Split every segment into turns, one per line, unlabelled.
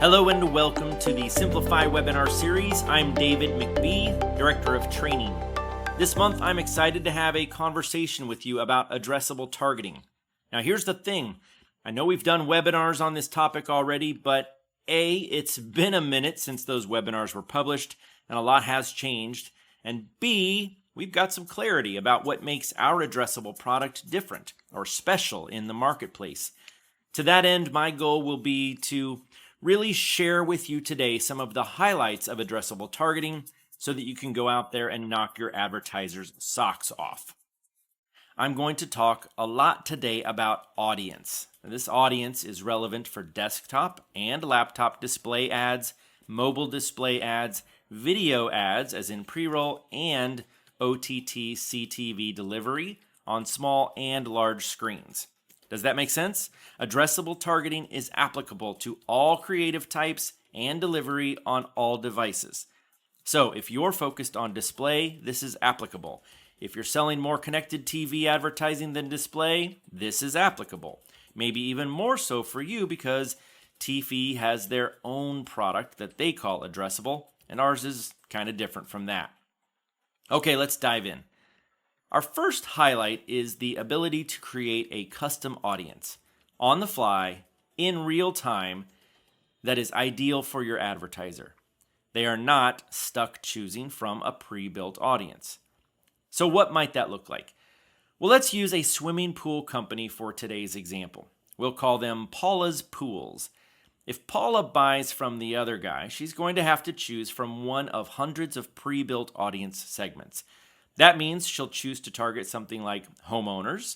Hello and welcome to the Simplify webinar series. I'm David McBee, Director of Training. This month, I'm excited to have a conversation with you about addressable targeting. Now, here's the thing. I know we've done webinars on this topic already, but A, it's been a minute since those webinars were published, and a lot has changed. And B, we've got some clarity about what makes our addressable product different or special in the marketplace. To that end, my goal will be to really share with you today some of the highlights of addressable targeting so that you can go out there and knock your advertisers' socks off. I'm going to talk a lot today about audience. This audience is relevant for desktop and laptop display ads, mobile display ads, video ads as in pre-roll, and OTT CTV delivery on small and large screens. Does that make sense? Addressable targeting is applicable to all creative types and delivery on all devices. So if you're focused on display, this is applicable. If you're selling more connected TV advertising than display, this is applicable. Maybe even more so for you because TV has their own product that they call addressable, and ours is kind of different from that. Okay, let's dive in. Our first highlight is the ability to create a custom audience on the fly, in real time, that is ideal for your advertiser. They are not stuck choosing from a pre-built audience. So what might that look like? Well, let's use a swimming pool company for today's example. We'll call them Paula's Pools. If Paula buys from the other guy, she's going to have to choose from one of hundreds of pre-built audience segments. That means she'll choose to target something like homeowners,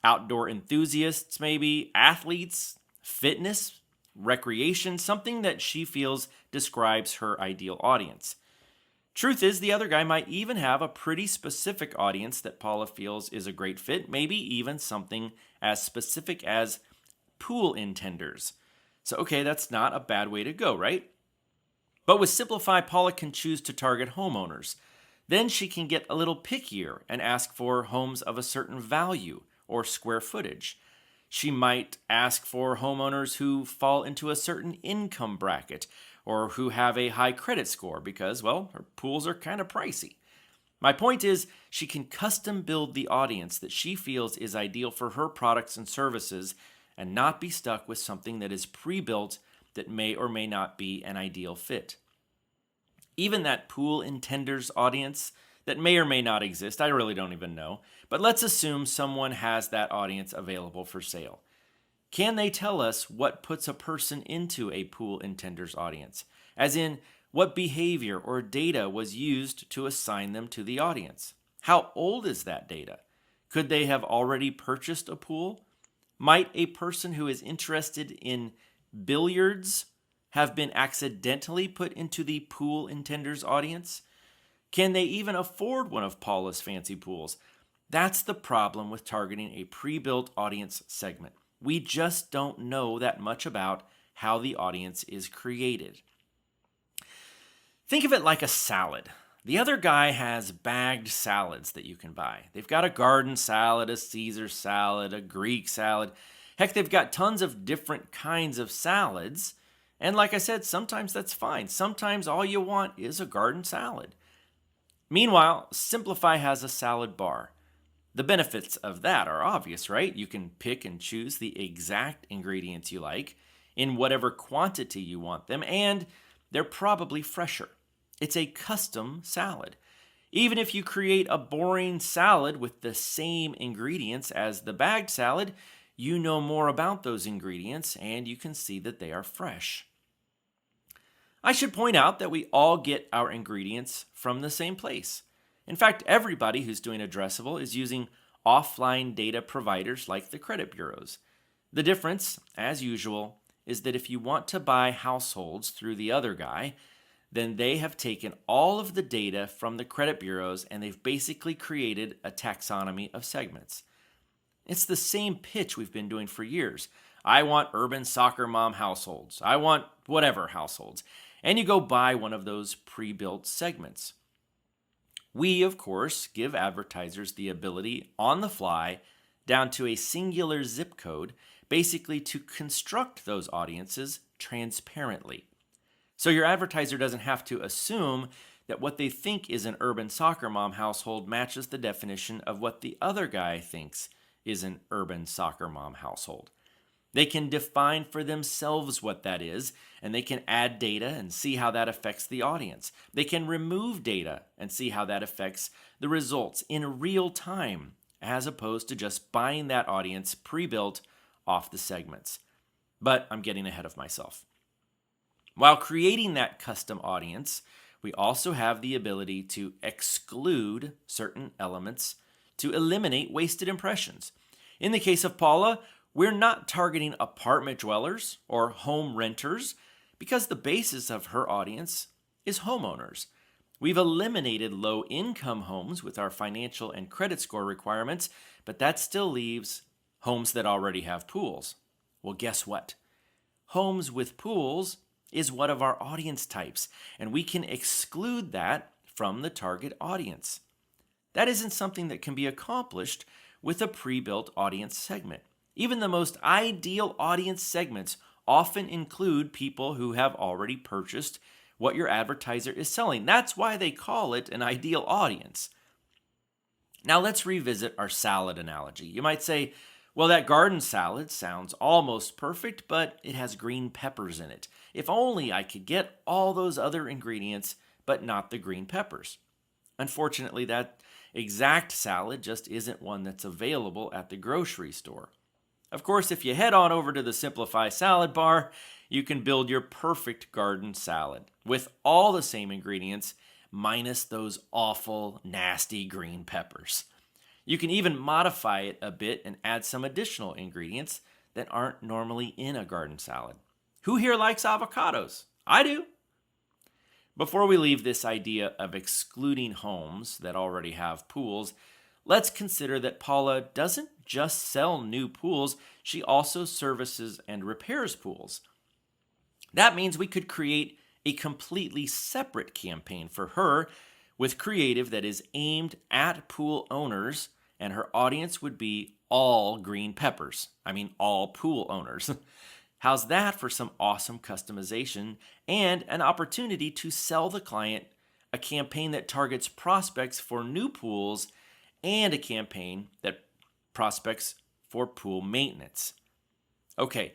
outdoor enthusiasts maybe, athletes, fitness, recreation, something that she feels describes her ideal audience. Truth is, the other guy might even have a pretty specific audience that Paula feels is a great fit, maybe even something as specific as pool intenders. So, okay, that's not a bad way to go, right? But with Simplify, Paula can choose to target homeowners. Then she can get a little pickier and ask for homes of a certain value or square footage. She might ask for homeowners who fall into a certain income bracket or who have a high credit score because, well, her pools are kind of pricey. My point is, she can custom build the audience that she feels is ideal for her products and services and not be stuck with something that is pre-built that may or may not be an ideal fit. Even that pool intenders audience that may or may not exist, I really don't even know, but let's assume someone has that audience available for sale. Can they tell us what puts a person into a pool intenders audience? As in, what behavior or data was used to assign them to the audience? How old is that data? Could they have already purchased a pool? Might a person who is interested in billiards have been accidentally put into the pool intenders audience? Can they even afford one of Paula's fancy pools? That's the problem with targeting a pre-built audience segment. We just don't know that much about how the audience is created. Think of it like a salad. The other guy has bagged salads that you can buy. They've got a garden salad, a Caesar salad, a Greek salad. Heck, they've got tons of different kinds of salads. And like I said, sometimes that's fine. Sometimes all you want is a garden salad. Meanwhile, Simplify has a salad bar. The benefits of that are obvious, right? You can pick and choose the exact ingredients you like in whatever quantity you want them, and they're probably fresher. It's a custom salad. Even if you create a boring salad with the same ingredients as the bagged salad, you know more about those ingredients and you can see that they are fresh. I should point out that we all get our ingredients from the same place. In fact, everybody who's doing addressable is using offline data providers like the credit bureaus. The difference, as usual, is that if you want to buy households through the other guy, then they have taken all of the data from the credit bureaus and they've basically created a taxonomy of segments. It's the same pitch we've been doing for years. I want urban soccer mom households. I want whatever households. And you go buy one of those pre-built segments. We, of course, give advertisers the ability on the fly, down to a singular zip code, basically to construct those audiences transparently. So your advertiser doesn't have to assume that what they think is an urban soccer mom household matches the definition of what the other guy thinks is an urban soccer mom household. They can define for themselves what that is, and they can add data and see how that affects the audience. They can remove data and see how that affects the results in real time, as opposed to just buying that audience pre-built off the segments. But I'm getting ahead of myself. While creating that custom audience, we also have the ability to exclude certain elements to eliminate wasted impressions. In the case of Paula, we're not targeting apartment dwellers or home renters because the basis of her audience is homeowners. We've eliminated low-income homes with our financial and credit score requirements, but that still leaves homes that already have pools. Well, guess what? Homes with pools is one of our audience types, and we can exclude that from the target audience. That isn't something that can be accomplished with a pre-built audience segment. Even the most ideal audience segments often include people who have already purchased what your advertiser is selling. That's why they call it an ideal audience. Now let's revisit our salad analogy. You might say, well, that garden salad sounds almost perfect, but it has green peppers in it. If only I could get all those other ingredients, but not the green peppers. Unfortunately, that exact salad just isn't one that's available at the grocery store. Of course, if you head on over to the Simplify Salad Bar, you can build your perfect garden salad with all the same ingredients, minus those awful, nasty green peppers. You can even modify it a bit and add some additional ingredients that aren't normally in a garden salad. Who here likes avocados? I do. Before we leave this idea of excluding homes that already have pools, let's consider that Paula doesn't just sell new pools, she also services and repairs pools. That means we could create a completely separate campaign for her with creative that is aimed at pool owners, and her audience would be all green peppers. I mean, all pool owners. How's that for some awesome customization and an opportunity to sell the client a campaign that targets prospects for new pools and a campaign that prospects for pool maintenance? Okay,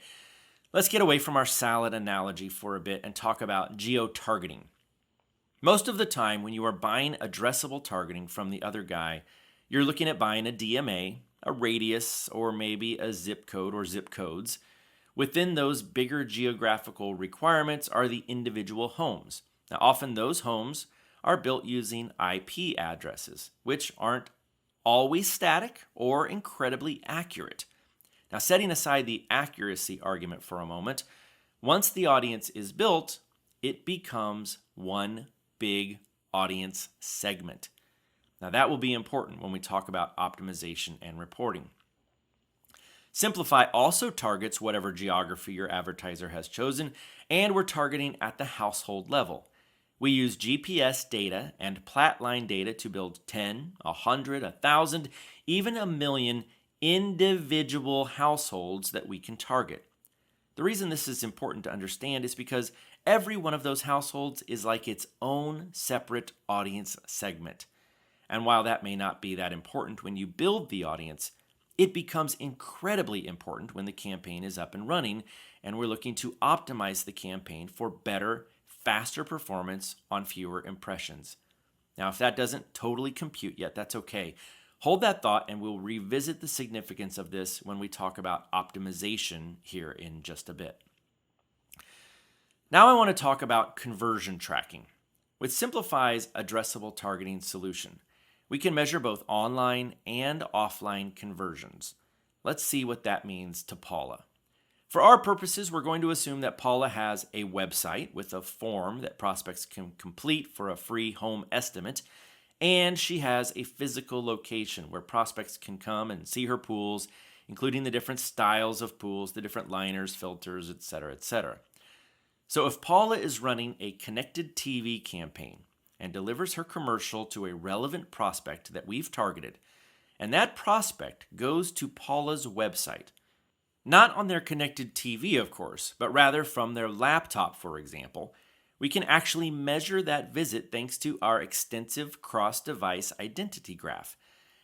let's get away from our salad analogy for a bit and talk about geo-targeting. Most of the time when you are buying addressable targeting from the other guy, you're looking at buying a DMA, a radius, or maybe a zip code or zip codes. Within those bigger geographical requirements are the individual homes. Now, often those homes are built using IP addresses, which aren't always static or incredibly accurate. Now, setting aside the accuracy argument for a moment, once the audience is built, it becomes one big audience segment. Now, that will be important when we talk about optimization and reporting. Simplify also targets whatever geography your advertiser has chosen, and we're targeting at the household level. We use GPS data and plat line data to build 10, 100, 1,000, even 1,000,000 individual households that we can target. The reason this is important to understand is because every one of those households is like its own separate audience segment. And while that may not be that important when you build the audience, it becomes incredibly important when the campaign is up and running and we're looking to optimize the campaign for better, faster performance on fewer impressions. Now, if that doesn't totally compute yet, that's okay. Hold that thought and we'll revisit the significance of this when we talk about optimization here in just a bit. Now I want to talk about conversion tracking. With Simplify's addressable targeting solution, we can measure both online and offline conversions. Let's see what that means to Paula. For our purposes, we're going to assume that Paula has a website with a form that prospects can complete for a free home estimate, and she has a physical location where prospects can come and see her pools, including the different styles of pools, the different liners, filters, etc., etc. So if Paula is running a connected TV campaign and delivers her commercial to a relevant prospect that we've targeted, and that prospect goes to Paula's website, Not on their connected TV, of course, but rather from their laptop, for example. We can actually measure that visit thanks to our extensive cross-device identity graph.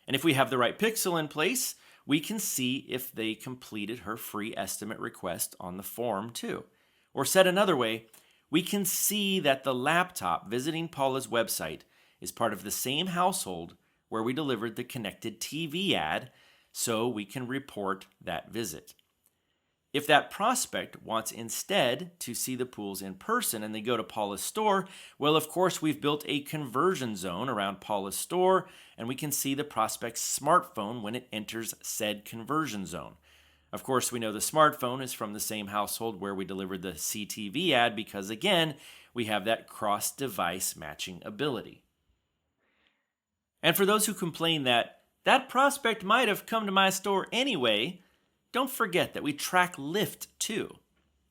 And if we have the right pixel in place, we can see if they completed her free estimate request on the form too. Or said another way, we can see that the laptop visiting Paula's website is part of the same household where we delivered the connected TV ad, so we can report that visit. If that prospect wants instead to see the pools in person and they go to Paula's store, well, of course, we've built a conversion zone around Paula's store, and we can see the prospect's smartphone when it enters said conversion zone. Of course, we know the smartphone is from the same household where we delivered the CTV ad because, again, we have that cross-device matching ability. And for those who complain that prospect might have come to my store anyway, don't forget that we track lift too.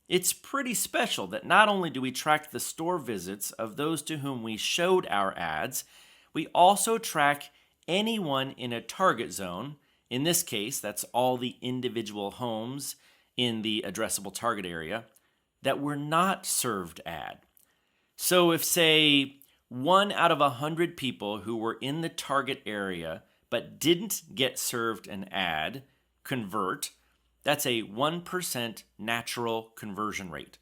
It's pretty special that not only do we track the store visits of those to whom we showed our ads, we also track anyone in a target zone. In this case, that's all the individual homes in the addressable target area that were not served ad. So if, say, 1 out of 100 people who were in the target area but didn't get served an ad convert, that's a 1% natural conversion rate.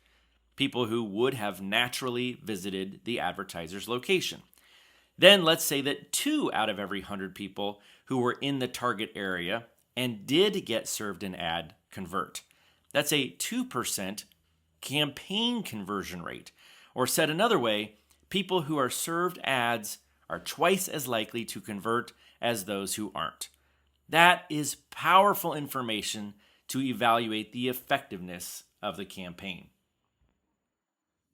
People who would have naturally visited the advertiser's location. Then let's say that 2 out of every 100 people who were in the target area and did get served an ad convert. That's a 2% campaign conversion rate. Or said another way, people who are served ads are twice as likely to convert as those who aren't. That is powerful information to evaluate the effectiveness of the campaign.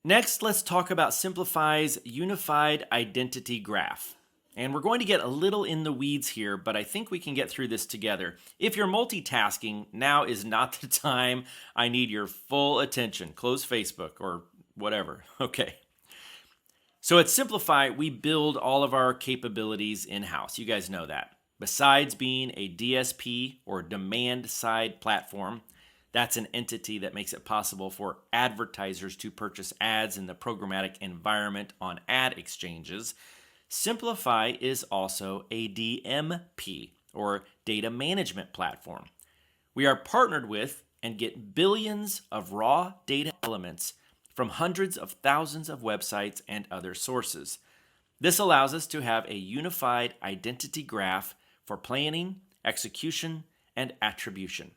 Next, let's talk about Simplify's Unified Identity Graph. And we're going to get a little in the weeds here, but I think we can get through this together. If you're multitasking, now is not the time. I need your full attention. Close Facebook or whatever. Okay. So at Simplify, we build all of our capabilities in-house. You guys know that. Besides being a DSP or demand-side platform, that's an entity that makes it possible for advertisers to purchase ads in the programmatic environment on ad exchanges. Simplify is also a DMP, or data management platform. We are partnered with and get billions of raw data elements from hundreds of thousands of websites and other sources. This allows us to have a unified identity graph for planning, execution, and attribution.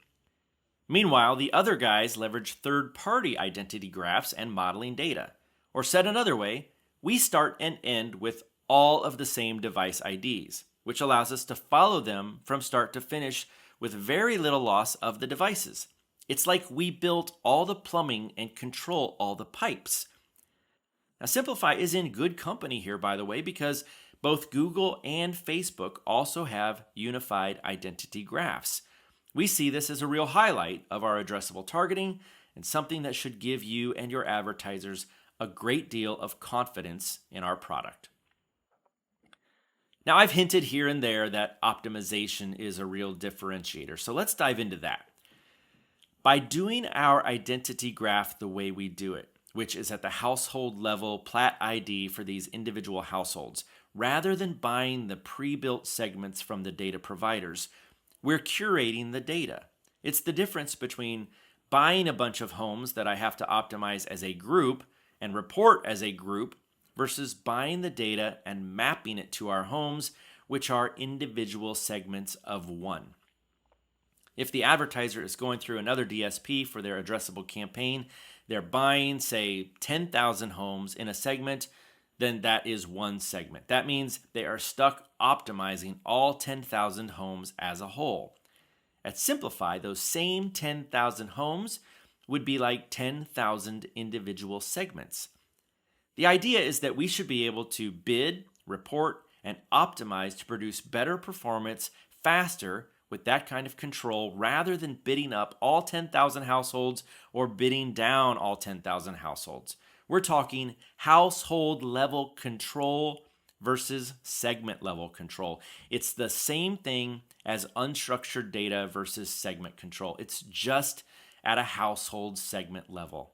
Meanwhile, the other guys leverage third-party identity graphs and modeling data. Or said another way, we start and end with all of the same device IDs, which allows us to follow them from start to finish with very little loss of the devices. It's like we built all the plumbing and control all the pipes. Now, Simplify is in good company here, by the way, because both Google and Facebook also have unified identity graphs. We see this as a real highlight of our addressable targeting and something that should give you and your advertisers a great deal of confidence in our product. Now, I've hinted here and there that optimization is a real differentiator, so let's dive into that. By doing our identity graph the way we do it, which is at the household level plat ID for these individual households, rather than buying the pre-built segments from the data providers, we're curating the data. It's the difference between buying a bunch of homes that I have to optimize as a group and report as a group versus buying the data and mapping it to our homes, which are individual segments of one. If the advertiser is going through another DSP for their addressable campaign, they're buying, say, 10,000 homes in a segment, then that is one segment. That means they are stuck optimizing all 10,000 homes as a whole. At Simplify, those same 10,000 homes would be like 10,000 individual segments. The idea is that we should be able to bid, report, and optimize to produce better performance faster with that kind of control rather than bidding up all 10,000 households or bidding down all 10,000 households. We're talking household level control versus segment level control. It's the same thing as unstructured data versus segment control. It's just at a household segment level.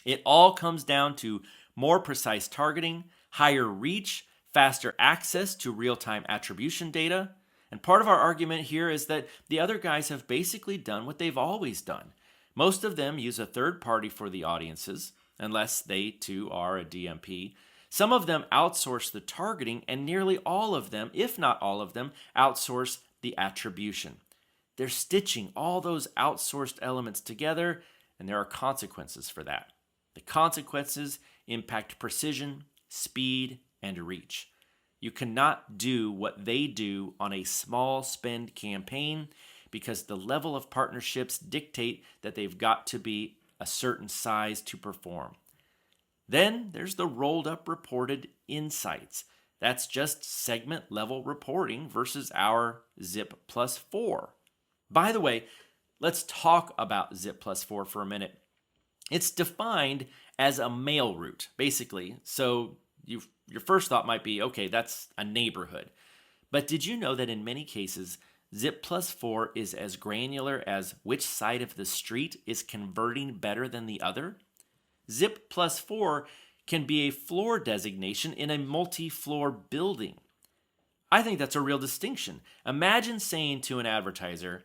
It all comes down to more precise targeting, higher reach, faster access to real-time attribution data. And part of our argument here is that the other guys have basically done what they've always done. Most of them use a third party for the audiences, unless they too are a DMP. Some of them outsource the targeting, and nearly all of them, if not all of them, outsource the attribution. They're stitching all those outsourced elements together, and there are consequences for that. The consequences impact precision, speed, and reach. You cannot do what they do on a small spend campaign because the level of partnerships dictate that they've got to be a certain size to perform. Then there's the rolled up reported insights. That's just segment level reporting versus our Zip+4. By the way, let's talk about Zip+4 for a minute. It's defined as a mail route, basically. So your first thought might be, okay, that's a neighborhood. But did you know that in many cases, Zip+4 is as granular as which side of the street is converting better than the other? Zip+4 can be a floor designation in a multi-floor building. I think that's a real distinction. Imagine saying to an advertiser,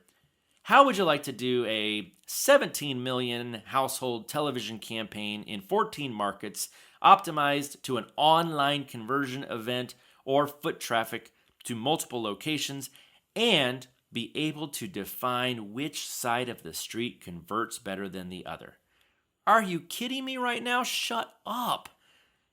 how would you like to do a 17 million household television campaign in 14 markets optimized to an online conversion event or foot traffic to multiple locations and be able to define which side of the street converts better than the other? Are you kidding me right now? Shut up.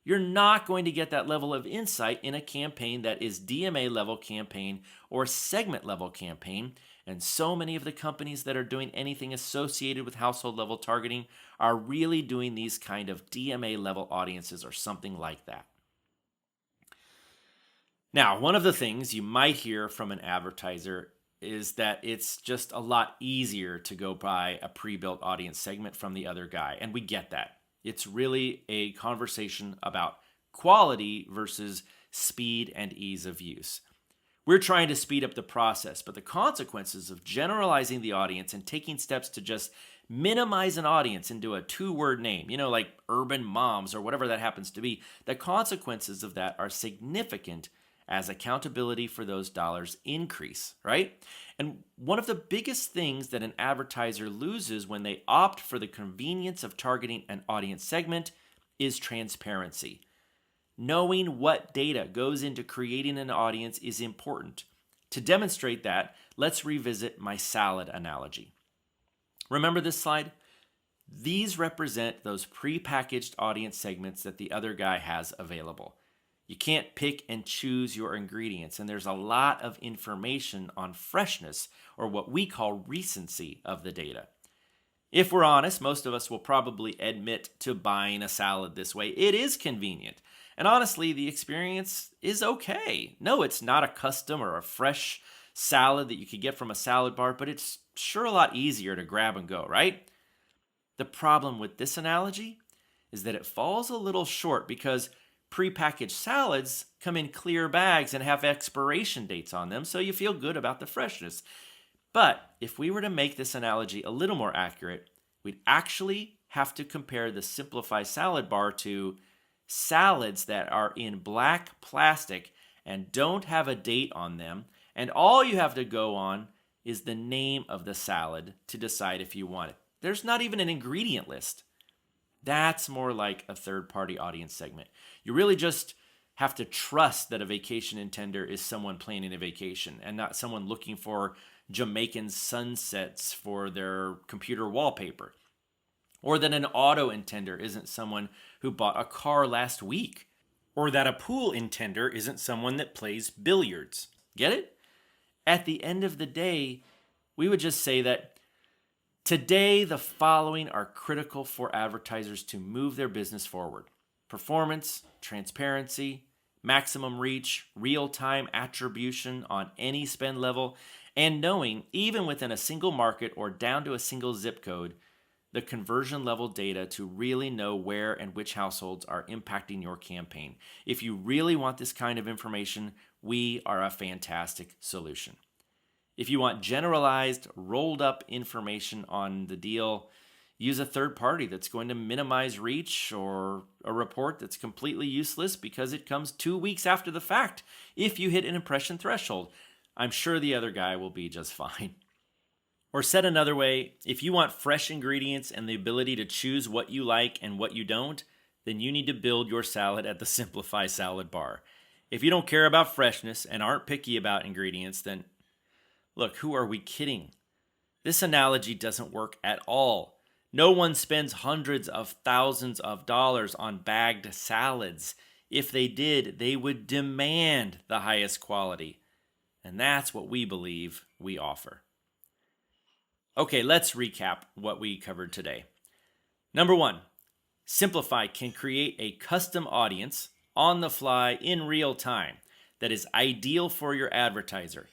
You're not going to get that level of insight in a campaign that is DMA level campaign or segment level campaign. And so many of the companies that are doing anything associated with household level targeting are really doing these kind of DMA level audiences or something like that. Now, one of the things you might hear from an advertiser is that it's just a lot easier to go buy a pre-built audience segment from the other guy. And we get that. It's really a conversation about quality versus speed and ease of use. We're trying to speed up the process, but the consequences of generalizing the audience and taking steps to just minimize an audience into a two-word name, like urban moms or whatever that happens to be, the consequences of that are significant as accountability for those dollars increase, right? And one of the biggest things that an advertiser loses when they opt for the convenience of targeting an audience segment is transparency. Knowing what data goes into creating an audience is important. To demonstrate that, let's revisit my salad analogy. Remember this slide? These represent those prepackaged audience segments that the other guy has available. You can't pick and choose your ingredients, and there's a lot of information on freshness, or what we call recency of the data. If we're honest, most of us will probably admit to buying a salad this way. It is convenient. And honestly, the experience is okay. No, it's not a custom or a fresh salad that you could get from a salad bar, but it's sure a lot easier to grab and go, right? The problem with this analogy is that it falls a little short because prepackaged salads come in clear bags and have expiration dates on them, so you feel good about the freshness. But if we were to make this analogy a little more accurate, we'd actually have to compare the Simplify salad bar to salads that are in black plastic and don't have a date on them, and all you have to go on is the name of the salad to decide if you want it. There's not even an ingredient list. That's more like a third-party audience segment. You really just have to trust that a vacation intender is someone planning a vacation and not someone looking for Jamaican sunsets for their computer wallpaper. Or that an auto intender isn't someone who bought a car last week. Or that a pool intender isn't someone that plays billiards. Get it? At the end of the day, we would just say that today the following are critical for advertisers to move their business forward: performance, transparency, maximum reach, real-time attribution on any spend level, and knowing, even within a single market or down to a single zip code, the conversion level data to really know where and which households are impacting your campaign. If you really want this kind of information, we are a fantastic solution. If you want generalized, rolled up information on the deal, use a third party that's going to minimize reach, or a report that's completely useless because it comes 2 weeks after the fact if you hit an impression threshold. I'm sure the other guy will be just fine. Or said another way, if you want fresh ingredients and the ability to choose what you like and what you don't, then you need to build your salad at the Simplify Salad Bar. If you don't care about freshness and aren't picky about ingredients, then look, who are we kidding? This analogy doesn't work at all. No one spends hundreds of thousands of dollars on bagged salads. If they did, they would demand the highest quality. And that's what we believe we offer. Okay, let's recap what we covered today. Number 1, Simplify can create a custom audience on the fly in real time that is ideal for your advertiser.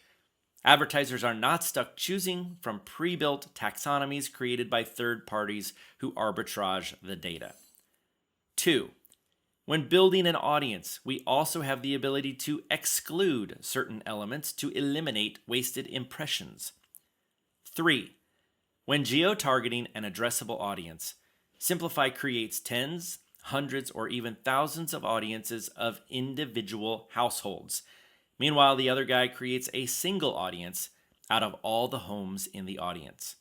Advertisers are not stuck choosing from pre-built taxonomies created by third parties who arbitrage the data. 2, when building an audience, we also have the ability to exclude certain elements to eliminate wasted impressions. 3, when geo-targeting an addressable audience, Simplify creates tens, hundreds, or even thousands of audiences of individual households. Meanwhile, the other guy creates a single audience out of all the homes in the audience.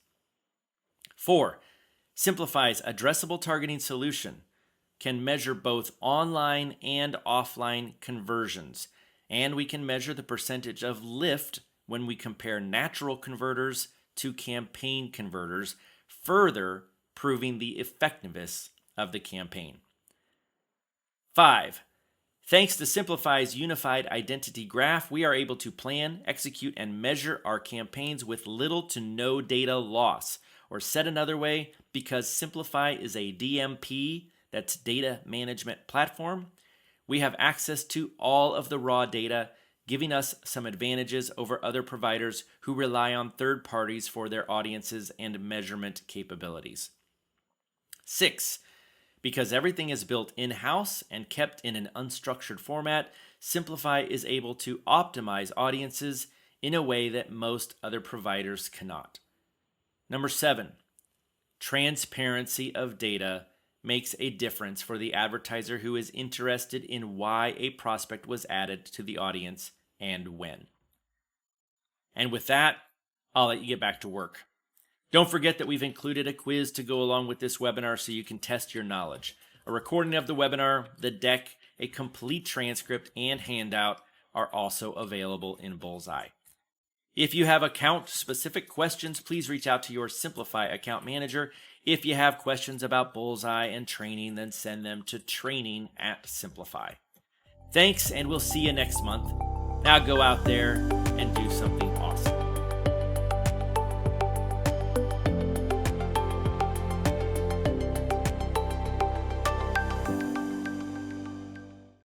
4, Simplify's addressable targeting solution can measure both online and offline conversions, and we can measure the percentage of lift when we compare natural converters to campaign converters, further proving the effectiveness of the campaign. 5, thanks to Simplify's unified identity graph, we are able to plan, execute, and measure our campaigns with little to no data loss. Or said another way, because Simplify is a DMP, that's data management platform, we have access to all of the raw data, giving us some advantages over other providers who rely on third parties for their audiences and measurement capabilities. 6, because everything is built in-house and kept in an unstructured format, Simplify is able to optimize audiences in a way that most other providers cannot. Number 7, transparency of data makes a difference for the advertiser who is interested in why a prospect was added to the audience and when. And with that, I'll let you get back to work. Don't forget that we've included a quiz to go along with this webinar so you can test your knowledge. A recording of the webinar, the deck, a complete transcript, and handout are also available in Bullseye. If you have account-specific questions, please reach out to your Simplify account manager. If you have questions about Bullseye and training, then send them to training@Simplify. Thanks, and we'll see you next month. Now go out there and do something